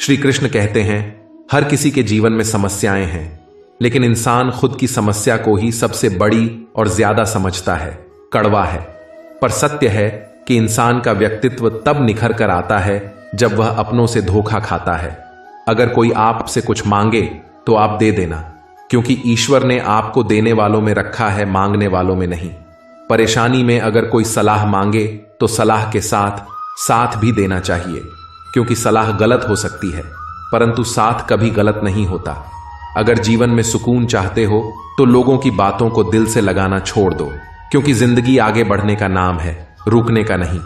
श्री कृष्ण कहते हैं, हर किसी के जीवन में समस्याएं हैं, लेकिन इंसान खुद की समस्या को ही सबसे बड़ी और ज्यादा समझता है। कड़वा है, पर सत्य है कि इंसान का व्यक्तित्व तब निखर कर आता है जब वह अपनों से धोखा खाता है। अगर कोई आपसे कुछ मांगे तो आप दे देना, क्योंकि ईश्वर ने आपको देने वालों में रखा है, मांगने वालों में नहीं। परेशानी में अगर कोई सलाह मांगे तो सलाह के साथ साथ भी देना चाहिए, क्योंकि सलाह गलत हो सकती है परंतु साथ कभी गलत नहीं होता। अगर जीवन में सुकून चाहते हो तो लोगों की बातों को दिल से लगाना छोड़ दो, क्योंकि जिंदगी आगे बढ़ने का नाम है, रुकने का नहीं।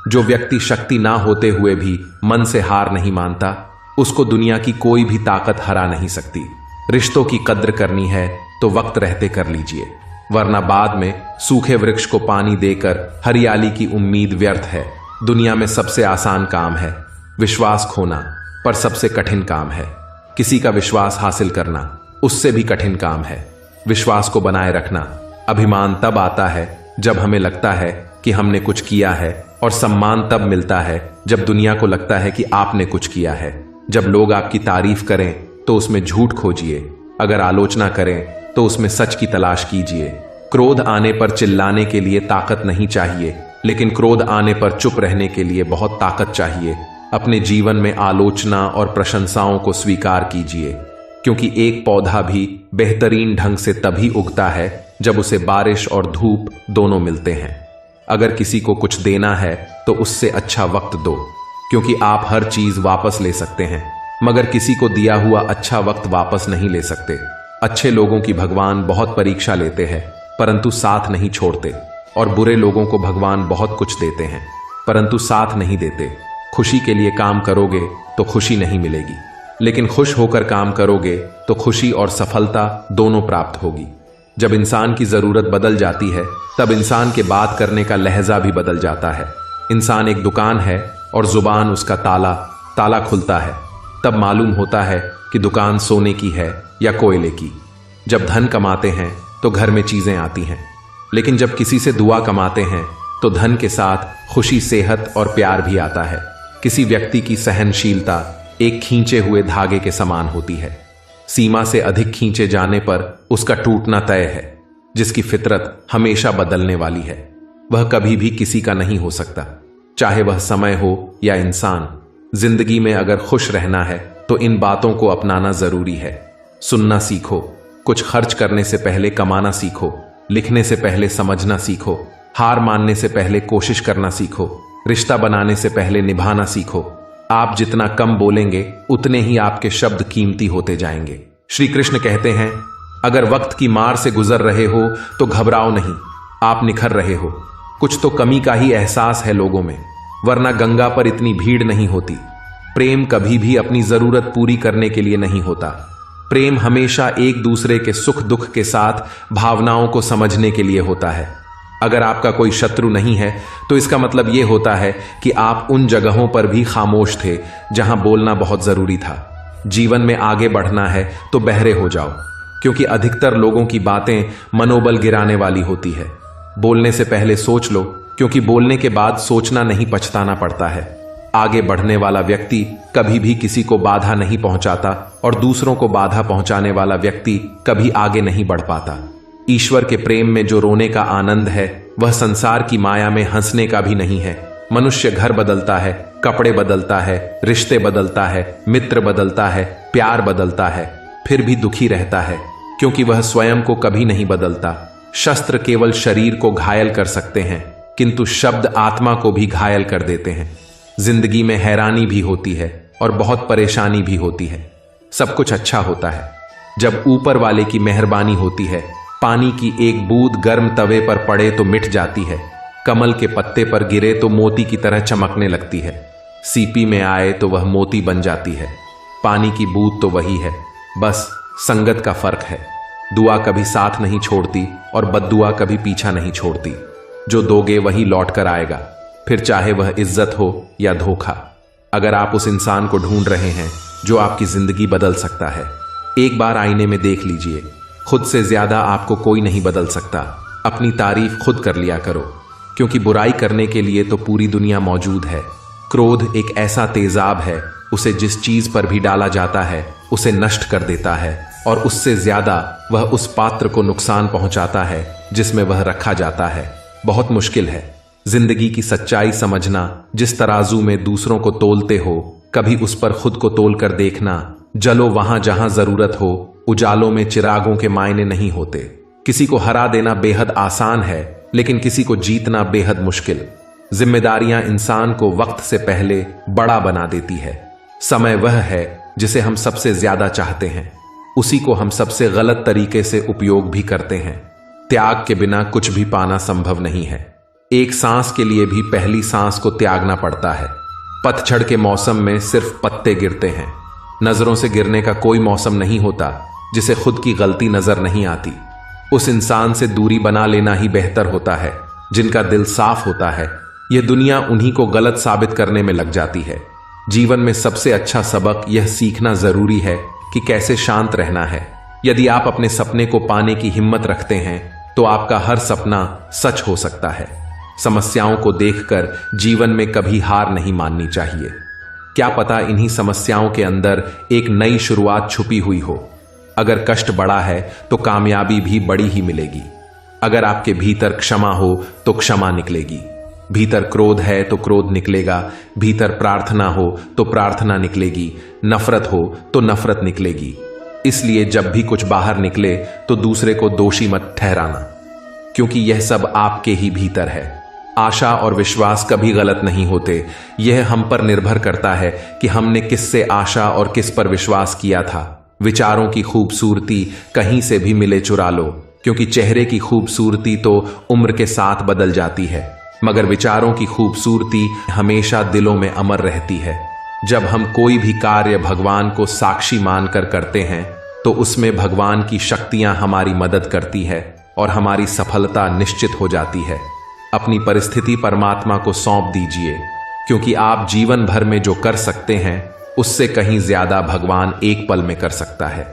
जो व्यक्ति शक्ति ना होते हुए भी मन से हार नहीं मानता, उसको दुनिया की कोई भी ताकत हरा नहीं सकती। रिश्तों की कद्र करनी है तो वक्त रहते कर लीजिए, वरना बाद में सूखे वृक्ष को पानी देकर हरियाली की उम्मीद व्यर्थ है। दुनिया में सबसे आसान काम है विश्वास खोना, पर सबसे कठिन काम है किसी का विश्वास हासिल करना, उससे भी कठिन काम है विश्वास को बनाए रखना। अभिमान तब आता है जब हमें लगता है कि हमने कुछ किया है, और सम्मान तब मिलता है जब दुनिया को लगता है कि आपने कुछ किया है। जब लोग आपकी तारीफ करें तो उसमें झूठ खोजिए, अगर आलोचना करें तो उसमें सच की तलाश कीजिए। क्रोध आने पर चिल्लाने के लिए ताकत नहीं चाहिए, लेकिन क्रोध आने पर चुप रहने के लिए बहुत ताकत चाहिए। अपने जीवन में आलोचना और प्रशंसाओं को स्वीकार कीजिए, क्योंकि एक पौधा भी बेहतरीन ढंग से तभी उगता है जब उसे बारिश और धूप दोनों मिलते हैं। अगर किसी को कुछ देना है तो उससे अच्छा वक्त दो, क्योंकि आप हर चीज वापस ले सकते हैं, मगर किसी को दिया हुआ अच्छा वक्त वापस नहीं ले सकते। अच्छे लोगों की भगवान बहुत परीक्षा लेते हैं परंतु साथ नहीं छोड़ते, और बुरे लोगों को भगवान बहुत कुछ देते हैं परंतु साथ नहीं देते। खुशी के लिए काम करोगे तो खुशी नहीं मिलेगी, लेकिन खुश होकर काम करोगे तो खुशी और सफलता दोनों प्राप्त होगी। जब इंसान की जरूरत बदल जाती है तब इंसान के बात करने का लहजा भी बदल जाता है। इंसान एक दुकान है और जुबान उसका ताला खुलता है, तब मालूम होता है कि दुकान सोने की है या कोयले की। जब धन कमाते हैं तो घर में चीजें आती हैं, लेकिन जब किसी से दुआ कमाते हैं तो धन के साथ खुशी, सेहत और प्यार भी आता है। किसी व्यक्ति की सहनशीलता एक खींचे हुए धागे के समान होती है, सीमा से अधिक खींचे जाने पर उसका टूटना तय है। जिसकी फितरत हमेशा बदलने वाली है वह कभी भी किसी का नहीं हो सकता, चाहे वह समय हो या इंसान। जिंदगी में अगर खुश रहना है तो इन बातों को अपनाना जरूरी है। सुनना सीखो, कुछ खर्च करने से पहले कमाना सीखो, लिखने से पहले समझना सीखो, हार मानने से पहले कोशिश करना सीखो, रिश्ता बनाने से पहले निभाना सीखो। आप जितना कम बोलेंगे उतने ही आपके शब्द कीमती होते जाएंगे। श्री कृष्ण कहते हैं, अगर वक्त की मार से गुजर रहे हो तो घबराओ नहीं, आप निखर रहे हो। कुछ तो कमी का ही एहसास है लोगों में, वरना गंगा पर इतनी भीड़ नहीं होती। प्रेम कभी भी अपनी जरूरत पूरी करने के लिए नहीं होता। प्रेम हमेशा एक दूसरे के सुख दुख के साथ भावनाओं को समझने के लिए होता है। अगर आपका कोई शत्रु नहीं है तो इसका मतलब यह होता है कि आप उन जगहों पर भी खामोश थे जहां बोलना बहुत जरूरी था। जीवन में आगे बढ़ना है तो बहरे हो जाओ, क्योंकि अधिकतर लोगों की बातें मनोबल गिराने वाली होती है। बोलने से पहले सोच लो, क्योंकि बोलने के बाद सोचना नहीं पछताना पड़ता है। आगे बढ़ने वाला व्यक्ति कभी भी किसी को बाधा नहीं पहुंचाता, और दूसरों को बाधा पहुंचाने वाला व्यक्ति कभी आगे नहीं बढ़ पाता। ईश्वर के प्रेम में जो रोने का आनंद है वह संसार की माया में हंसने का भी नहीं है। मनुष्य घर बदलता है, कपड़े बदलता है, रिश्ते बदलता है, मित्र बदलता है, प्यार बदलता है, फिर भी दुखी रहता है, क्योंकि वह स्वयं को कभी नहीं बदलता। शस्त्र केवल शरीर को घायल कर सकते हैं, किंतु शब्द आत्मा को भी घायल कर देते हैं। जिंदगी में हैरानी भी होती है और बहुत परेशानी भी होती है। सब कुछ अच्छा होता है जब ऊपर वाले की मेहरबानी होती है। पानी की एक बूंद गर्म तवे पर पड़े तो मिट जाती है, कमल के पत्ते पर गिरे तो मोती की तरह चमकने लगती है, सीपी में आए तो वह मोती बन जाती है। पानी की बूंद तो वही है, बस संगत का फर्क है। दुआ कभी साथ नहीं छोड़ती और बद्दुआ कभी पीछा नहीं छोड़ती। जो दोगे वही लौट कर आएगा, फिर चाहे वह इज्जत हो या धोखा। अगर आप उस इंसान को ढूंढ रहे हैं जो आपकी जिंदगी बदल सकता है, एक बार आईने में देख लीजिए। खुद से ज्यादा आपको कोई नहीं बदल सकता। अपनी तारीफ खुद कर लिया करो, क्योंकि बुराई करने के लिए तो पूरी दुनिया मौजूद है। क्रोध एक ऐसा तेजाब है, उसे जिस चीज पर भी डाला जाता है उसे नष्ट कर देता है, और उससे ज्यादा वह उस पात्र को नुकसान पहुंचाता है जिसमें वह रखा जाता है। बहुत मुश्किल है जिंदगी की सच्चाई समझना। जिस तराजू में दूसरों को तोलते हो, कभी उस पर खुद को तोल कर देखना। जलो वहां जहां जरूरत हो, उजालों में चिरागों के मायने नहीं होते। किसी को हरा देना बेहद आसान है, लेकिन किसी को जीतना बेहद मुश्किल। जिम्मेदारियां इंसान को वक्त से पहले बड़ा बना देती है। समय वह है जिसे हम सबसे ज्यादा चाहते हैं, उसी को हम सबसे गलत तरीके से उपयोग भी करते हैं। त्याग के बिना कुछ भी पाना संभव नहीं है। एक सांस के लिए भी पहली सांस को त्यागना पड़ता है। पतझड़ के मौसम में सिर्फ पत्ते गिरते हैं। नजरों से गिरने का कोई मौसम नहीं होता जिसे खुद की गलती नजर नहीं आती। उस इंसान से दूरी बना लेना ही बेहतर होता है जिनका दिल साफ होता है। यह दुनिया उन्हीं को गलत साबित करने में लग जाती है। जीवन में सबसे अच्छा सबक यह सीखना जरूरी है कि कैसे शांत रहना है। यदि आप अपने सपने को पाने की हिम्मत रखते हैं तो आपका हर सपना सच हो सकता है। समस्याओं को देखकर जीवन में कभी हार नहीं माननी चाहिए। क्या पता इन्हीं समस्याओं के अंदर एक नई शुरुआत छुपी हुई हो। अगर कष्ट बड़ा है तो कामयाबी भी बड़ी ही मिलेगी। अगर आपके भीतर क्षमा हो तो क्षमा निकलेगी। भीतर क्रोध है तो क्रोध निकलेगा। भीतर प्रार्थना हो तो प्रार्थना निकलेगी। नफरत हो तो नफरत निकलेगी। इसलिए जब भी कुछ बाहर निकले तो दूसरे को दोषी मत ठहराना, क्योंकि यह सब आपके ही भीतर है। आशा और विश्वास कभी गलत नहीं होते। यह हम पर निर्भर करता है कि हमने किससे आशा और किस पर विश्वास किया था। विचारों की खूबसूरती कहीं से भी मिले चुरा लो, क्योंकि चेहरे की खूबसूरती तो उम्र के साथ बदल जाती है, मगर विचारों की खूबसूरती हमेशा दिलों में अमर रहती है। जब हम कोई भी कार्य भगवान को साक्षी मानकर करते हैं तो उसमें भगवान की शक्तियां हमारी मदद करती है और हमारी सफलता निश्चित हो जाती है। अपनी परिस्थिति परमात्मा को सौंप दीजिए, क्योंकि आप जीवन भर में जो कर सकते हैं उससे कहीं ज्यादा भगवान एक पल में कर सकता है।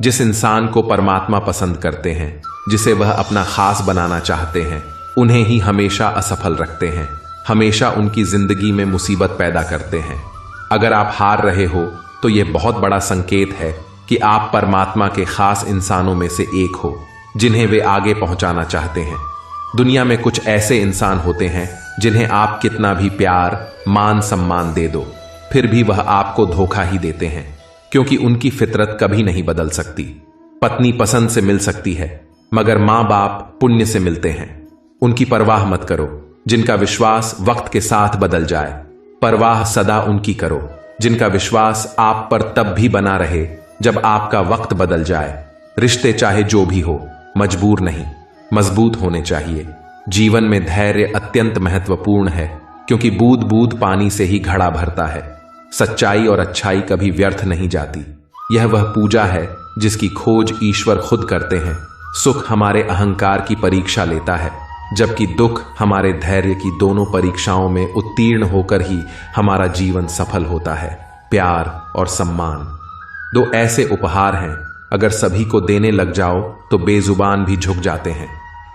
जिस इंसान को परमात्मा पसंद करते हैं, जिसे वह अपना खास बनाना चाहते हैं, उन्हें ही हमेशा असफल रखते हैं, हमेशा उनकी जिंदगी में मुसीबत पैदा करते हैं। अगर आप हार रहे हो तो यह बहुत बड़ा संकेत है कि आप परमात्मा के खास इंसानों में से एक हो, जिन्हें वे आगे पहुंचाना चाहते हैं। दुनिया में कुछ ऐसे इंसान होते हैं जिन्हें आप कितना भी प्यार, मान, सम्मान दे दो, फिर भी वह आपको धोखा ही देते हैं, क्योंकि उनकी फितरत कभी नहीं बदल सकती। पत्नी पसंद से मिल सकती है, मगर मां बाप पुण्य से मिलते हैं। उनकी परवाह मत करो जिनका विश्वास वक्त के साथ बदल जाए। परवाह सदा उनकी करो जिनका विश्वास आप पर तब भी बना रहे जब आपका वक्त बदल जाए। रिश्ते चाहे जो भी हो, मजबूर नहीं, मजबूत होने चाहिए। जीवन में धैर्य अत्यंत महत्वपूर्ण है, क्योंकि बूंद बूंद पानी से ही घड़ा भरता है। सच्चाई और अच्छाई कभी व्यर्थ नहीं जाती। यह वह पूजा है जिसकी खोज ईश्वर खुद करते हैं। सुख हमारे अहंकार की परीक्षा लेता है, जबकि दुख हमारे धैर्य की दोनों परीक्षाओं में उत्तीर्ण होकर ही हमारा जीवन सफल होता है। प्यार और सम्मान दो ऐसे उपहार हैं, अगर सभी को देने लग जाओ तो बेजुबान भी झुक जाते हैं।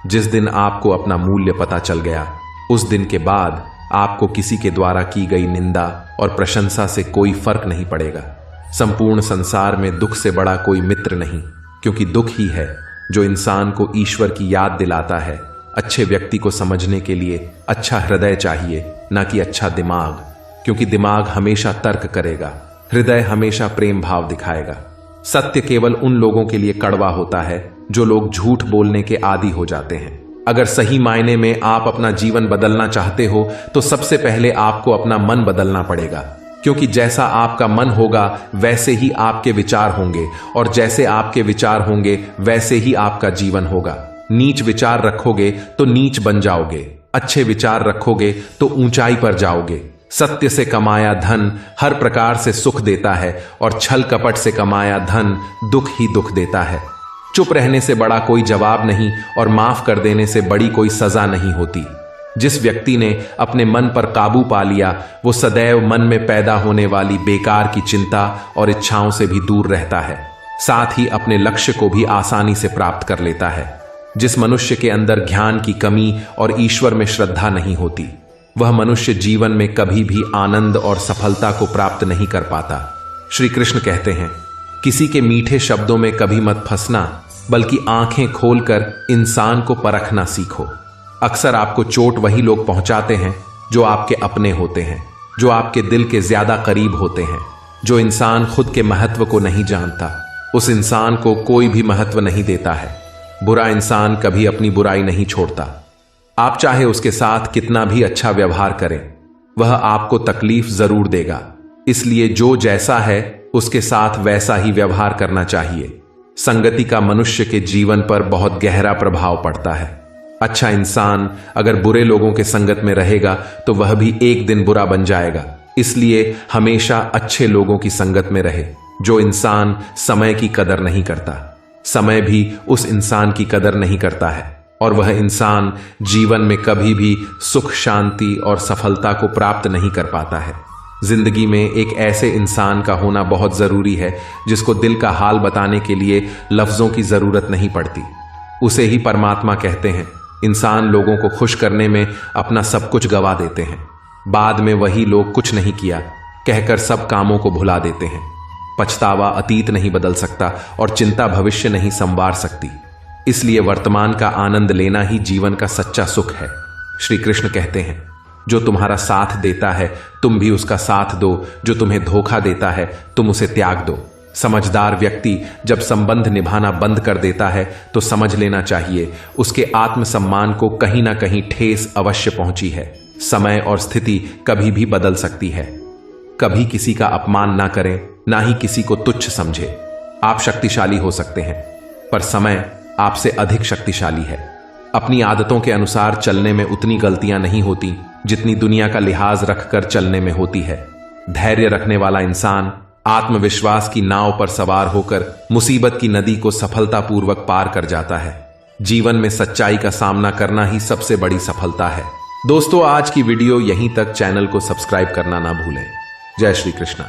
जिस दिन आपको अपना मूल्य पता चल गया, उस दिन के बाद आपको किसी के द्वारा की गई निंदा और प्रशंसा से कोई फर्क नहीं पड़ेगा। संपूर्ण संसार में दुख से बड़ा कोई मित्र नहीं, क्योंकि दुख ही है जो इंसान को ईश्वर की याद दिलाता है। अच्छे व्यक्ति को समझने के लिए अच्छा हृदय चाहिए, ना कि अच्छा दिमाग, क्योंकि दिमाग हमेशा तर्क करेगा, हृदय हमेशा प्रेम भाव दिखाएगा। सत्य केवल उन लोगों के लिए कड़वा होता है जो लोग झूठ बोलने के आदी हो जाते हैं। अगर सही मायने में आप अपना जीवन बदलना चाहते हो तो सबसे पहले आपको अपना मन बदलना पड़ेगा, क्योंकि जैसा आपका मन होगा वैसे ही आपके विचार होंगे, और जैसे आपके विचार होंगे वैसे ही आपका जीवन होगा। नीच विचार रखोगे तो नीच बन जाओगे, अच्छे विचार रखोगे तो ऊंचाई पर जाओगे। सत्य से कमाया धन हर प्रकार से सुख देता है, और छल कपट से कमाया धन दुख ही दुख देता है। चुप रहने से बड़ा कोई जवाब नहीं, और माफ कर देने से बड़ी कोई सजा नहीं होती। जिस व्यक्ति ने अपने मन पर काबू पा लिया, वो सदैव मन में पैदा होने वाली बेकार की चिंता और इच्छाओं से भी दूर रहता है, साथ ही अपने लक्ष्य को भी आसानी से प्राप्त कर लेता है। जिस मनुष्य के अंदर ज्ञान की कमी और ईश्वर में श्रद्धा नहीं होती, वह मनुष्य जीवन में कभी भी आनंद और सफलता को प्राप्त नहीं कर पाता। श्री कृष्ण कहते हैं, किसी के मीठे शब्दों में कभी मत फंसना, बल्कि आंखें खोलकर इंसान को परखना सीखो। अक्सर आपको चोट वही लोग पहुंचाते हैं जो आपके अपने होते हैं, जो आपके दिल के ज्यादा करीब होते हैं। जो इंसान खुद के महत्व को नहीं जानता, उस इंसान को कोई भी महत्व नहीं देता है। बुरा इंसान कभी अपनी बुराई नहीं छोड़ता। आप चाहे उसके साथ कितना भी अच्छा व्यवहार करें, वह आपको तकलीफ जरूर देगा। इसलिए जो जैसा है उसके साथ वैसा ही व्यवहार करना चाहिए। संगति का मनुष्य के जीवन पर बहुत गहरा प्रभाव पड़ता है। अच्छा इंसान अगर बुरे लोगों के संगत में रहेगा तो वह भी एक दिन बुरा बन जाएगा। इसलिए हमेशा अच्छे लोगों की संगत में रहे। जो इंसान समय की कदर नहीं करता, समय भी उस इंसान की कदर नहीं करता है, और वह इंसान जीवन में कभी भी सुख, शांति और सफलता को प्राप्त नहीं कर पाता है। जिंदगी में एक ऐसे इंसान का होना बहुत जरूरी है जिसको दिल का हाल बताने के लिए लफ्जों की जरूरत नहीं पड़ती। उसे ही परमात्मा कहते हैं। इंसान लोगों को खुश करने में अपना सब कुछ गवा देते हैं। बाद में वही लोग कुछ नहीं किया कहकर सब कामों को भुला देते हैं। पछतावा अतीत नहीं बदल सकता और चिंता भविष्य नहीं संवार सकती। इसलिए वर्तमान का आनंद लेना ही जीवन का सच्चा सुख है। श्री कृष्ण कहते हैं, जो तुम्हारा साथ देता है तुम भी उसका साथ दो, जो तुम्हें धोखा देता है तुम उसे त्याग दो। समझदार व्यक्ति जब संबंध निभाना बंद कर देता है तो समझ लेना चाहिए उसके आत्मसम्मान को कहीं ना कहीं ठेस अवश्य पहुंची है। समय और स्थिति कभी भी बदल सकती है। कभी किसी का अपमान ना करें, ना ही किसी को तुच्छ समझे। आप शक्तिशाली हो सकते हैं, पर समय आपसे अधिक शक्तिशाली है। अपनी आदतों के अनुसार चलने में उतनी गलतियां नहीं होती जितनी दुनिया का लिहाज रखकर चलने में होती है। धैर्य रखने वाला इंसान आत्मविश्वास की नाव पर सवार होकर मुसीबत की नदी को सफलतापूर्वक पार कर जाता है। जीवन में सच्चाई का सामना करना ही सबसे बड़ी सफलता है। दोस्तों, आज की वीडियो यहीं तक। चैनल को सब्सक्राइब करना ना भूलें। जय श्री कृष्ण।